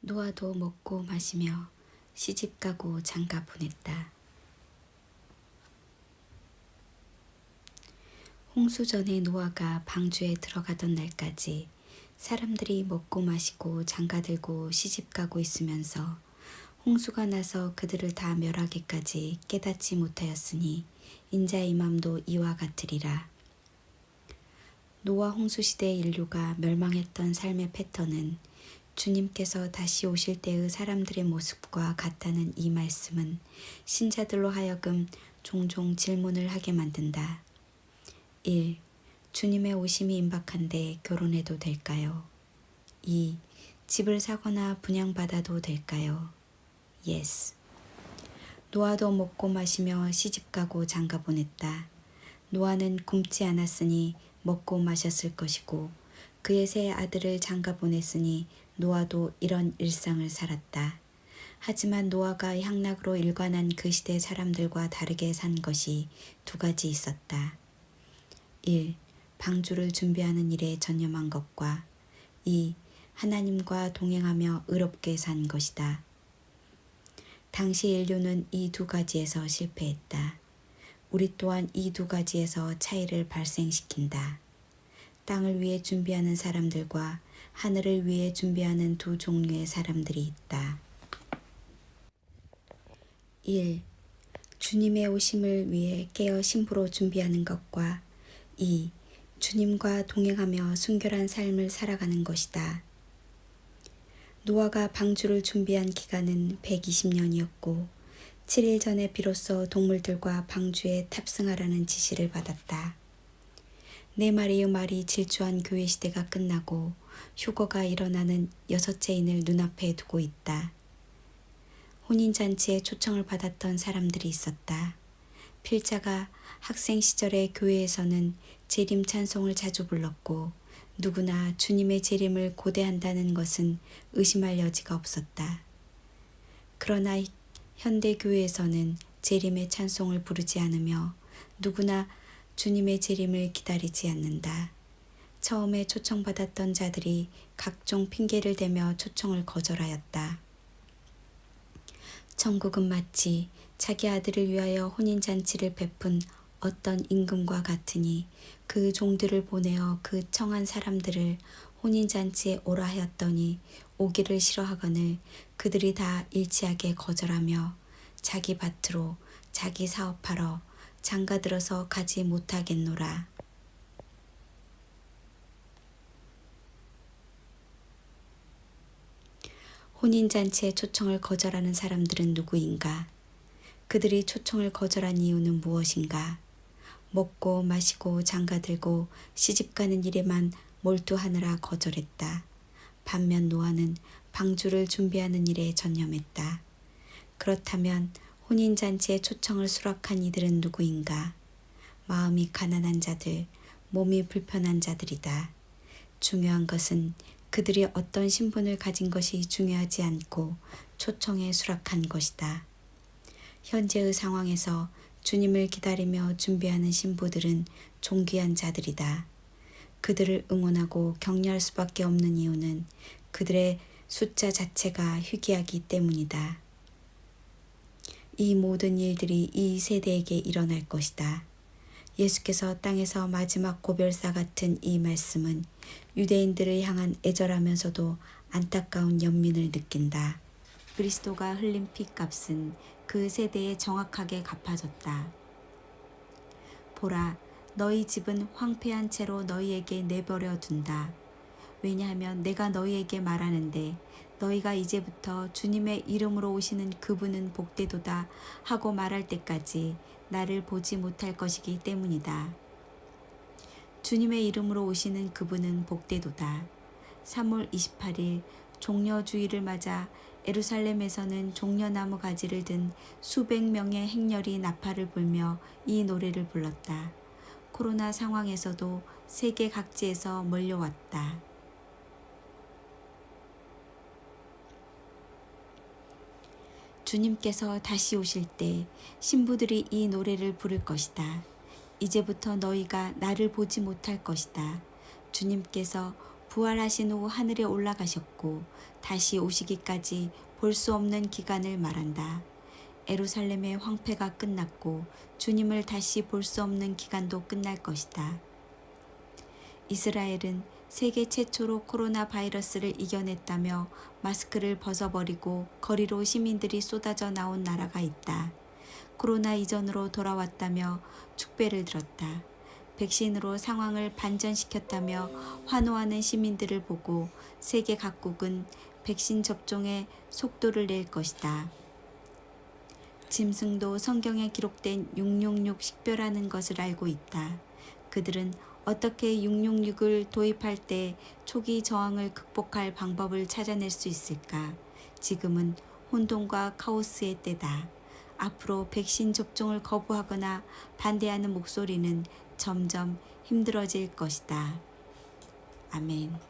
노아도 먹고 마시며 시집가고 장가 보냈다. 홍수 전에 노아가 방주에 들어가던 날까지 사람들이 먹고 마시고 장가들고 시집가고 있으면서 홍수가 나서 그들을 다 멸하기까지 깨닫지 못하였으니 인자 이맘도 이와 같으리라. 노아 홍수 시대의 인류가 멸망했던 삶의 패턴은 주님께서 다시 오실 때의 사람들의 모습과 같다는 이 말씀은 신자들로 하여금 종종 질문을 하게 만든다. 1. 주님의 오심이 임박한데 결혼해도 될까요? 2. 집을 사거나 분양받아도 될까요? Yes. 노아도 먹고 마시며 시집가고 장가 보냈다. 노아는 굶지 않았으니 먹고 마셨을 것이고 그의 세 아들을 장가 보냈으니 노아도 이런 일상을 살았다. 하지만 노아가 향락으로 일관한 그 시대 사람들과 다르게 산 것이 두 가지 있었다. 1. 방주를 준비하는 일에 전념한 것과 2. 하나님과 동행하며 의롭게 산 것이다. 당시 인류는 이 두 가지에서 실패했다. 우리 또한 이 두 가지에서 차이를 발생시킨다. 땅을 위해 준비하는 사람들과 하늘을 위해 준비하는 두 종류의 사람들이 있다. 1. 주님의 오심을 위해 깨어 신부로 준비하는 것과 2. 주님과 동행하며 순결한 삶을 살아가는 것이다. 노아가 방주를 준비한 기간은 120년이었고 7일 전에 비로소 동물들과 방주에 탑승하라는 지시를 받았다. 4마리의 말이 질주한 교회 시대가 끝나고 휴거가 일어나는 6째인을 눈앞에 두고 있다. 혼인잔치에 초청을 받았던 사람들이 있었다. 필자가 학생 시절에 교회에서는 재림 찬송을 자주 불렀고 누구나 주님의 재림을 고대한다는 것은 의심할 여지가 없었다. 그러나 현대 교회에서는 재림의 찬송을 부르지 않으며 누구나 주님의 재림을 기다리지 않는다. 처음에 초청받았던 자들이 각종 핑계를 대며 초청을 거절하였다. 천국은 마치 자기 아들을 위하여 혼인잔치를 베푼 어떤 임금과 같으니 그 종들을 보내어 그 청한 사람들을 혼인잔치에 오라 하였더니 오기를 싫어하거늘 그들이 다 일치하게 거절하며 자기 밭으로 자기 사업하러 장가들어서 가지 못하겠노라. 혼인잔치에 초청을 거절하는 사람들은 누구인가? 그들이 초청을 거절한 이유는 무엇인가? 먹고 마시고 장가들고 시집가는 일에만 몰두하느라 거절했다. 반면 노아는 방주를 준비하는 일에 전념했다. 그렇다면 혼인잔치에 초청을 수락한 이들은 누구인가? 마음이 가난한 자들, 몸이 불편한 자들이다. 중요한 것은 그들이 어떤 신분을 가진 것이 중요하지 않고 초청에 수락한 것이다. 현재의 상황에서 주님을 기다리며 준비하는 신부들은 존귀한 자들이다. 그들을 응원하고 격려할 수밖에 없는 이유는 그들의 숫자 자체가 희귀하기 때문이다. 이 모든 일들이 이 세대에게 일어날 것이다. 예수께서 땅에서 마지막 고별사 같은 이 말씀은 유대인들을 향한 애절하면서도 안타까운 연민을 느낀다. 그리스도가 흘린 피값은 그 세대에 정확하게 갚아졌다. 보라, 너희 집은 황폐한 채로 너희에게 내버려 둔다. 왜냐하면 내가 너희에게 말하는데 너희가 이제부터 주님의 이름으로 오시는 그분은 복되도다 하고 말할 때까지 나를 보지 못할 것이기 때문이다. 주님의 이름으로 오시는 그분은 복되도다. 3월 28일 종려주의를 맞아 예루살렘에서는 종려나무 가지를 든 수백 명의 행렬이 나팔을 불며 이 노래를 불렀다. 코로나 상황에서도 세계 각지에서 몰려왔다. 주님께서 다시 오실 때 신부들이 이 노래를 부를 것이다. 이제부터 너희가 나를 보지 못할 것이다. 주님께서 부활하신 후 하늘에 올라가셨고 다시 오시기까지 볼 수 없는 기간을 말한다. 예루살렘의 황폐가 끝났고 주님을 다시 볼 수 없는 기간도 끝날 것이다. 이스라엘은 세계 최초로 코로나 바이러스를 이겨냈다며 마스크를 벗어버리고 거리로 시민들이 쏟아져 나온 나라가 있다. 코로나 이전으로 돌아왔다며 축배를 들었다. 백신으로 상황을 반전시켰다며 환호하는 시민들을 보고 세계 각국은 백신 접종에 속도를 낼 것이다. 짐승도 성경에 기록된 666 식별하는 것을 알고 있다. 그들은 어떻게 666을 도입할 때 초기 저항을 극복할 방법을 찾아낼 수 있을까? 지금은 혼돈과 카오스의 때다. 앞으로 백신 접종을 거부하거나 반대하는 목소리는 점점 힘들어질 것이다. 아멘.